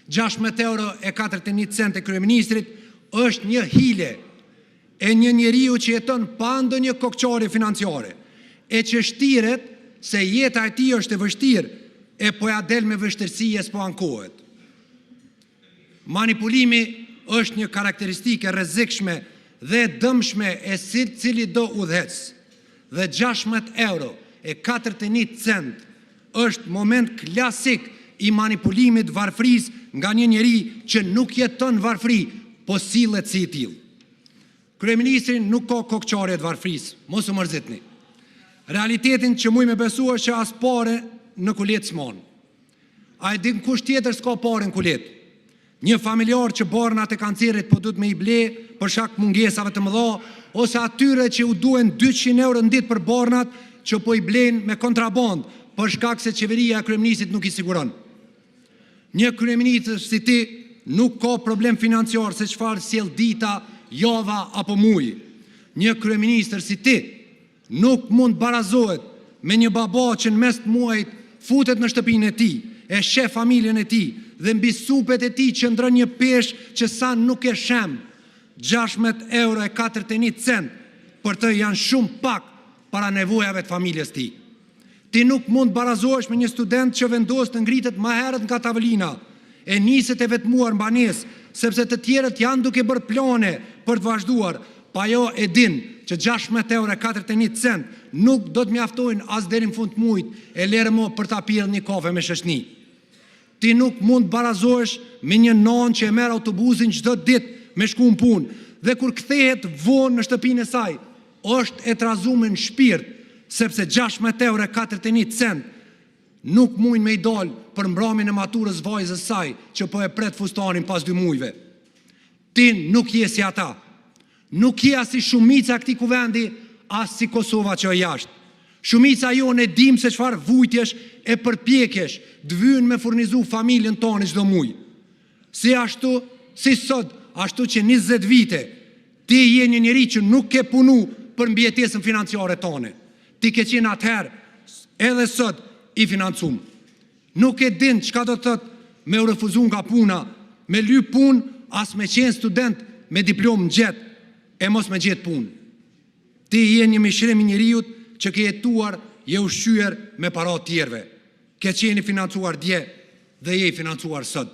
€16.41 e kryeministrit është një hile e një njeriu që jeton pa ndonjë kokçare financiare e që shtiret se jeta e tij është e vështirë e po ja del me vështirësi e s'po ankohet. Manipulimi është një karakteristikë e rrezikshme dhe dëmshme e cili do udhëhec. Dhe €16.41 është moment klasik i manipulimit varfërisë nga një njeri që nuk jeton varfëri, po sillet si i tillë. Kryeministri nuk ka kokçare të varfërisë, mos u mërzitni. Realitetin që muj me besu është që as pare në kulet s'mon. A e din kush tjetër s'ka pare në kulet? Një familjar që barnat e kancerit po duhet me i ble për shak mungesave të mëdha, ose atyre që u duen €200 në ditë për barnat që po i blen me kontraband për shkak se qeveria e kryeministit nuk i siguron. Një kryeministër si ti nuk ka problem financiar se çfarë sjell dita, java apo muji. Një kryeministër si ti nuk mund barazohet me një baba që në mes të muajit futet në shtëpinë e tij, e sheh familjen e tij dhe mbi supet e tij qëndron një peshë që sa nuk e shem. €16.41 për të janë shumë pak para nevojave të familjes tij. Ti nuk mund barazohesh me një student që vendos të ngritet më herët nga tavolina, e niset e vetmuar mbanesë, sepse të tjerët janë duke bërë plane për të vazhduar, pa jo e din që €16.41 nuk do të mjaftojnë as deri në fund të muajit, e lere mo për ta pirë një kafe me shoqni. Ti nuk mund barazohesh me një nanë që e merr autobusin çdo ditë me shku në punë dhe kur kthehet vonë në shtëpinë e saj, është e trazuar në shpirt, sepse €16.41 nuk mujnë me i dalë për mbramin e maturës vajzës saj që po e pret fustanin pas 2 muajve. Ti nuk je si ata. Nuk je as si shumica këtij kuvendi, as si Kosova që është jashtë. Shumica jonë e dim se çfarë vujtjesh e përpjekjesh të vynë me furnizu familjen tonë çdo muaj. Si sot, ashtu që 20 vite, ti je një njeri që nuk ke punu për mbijetesën financiare tone. Ti ke qenë atëherë, edhe sot, i financum. Nuk e din çka do të thot me u refuzu nga puna, me lyp punë, as me qenë student me diplomë gjetë, e mos me gjetë punë. Ti je një mishrim i njeriut që ke jetuar, je ushqyer me para tjerve. Ke qenë i financuar dje dhe je i financuar sot.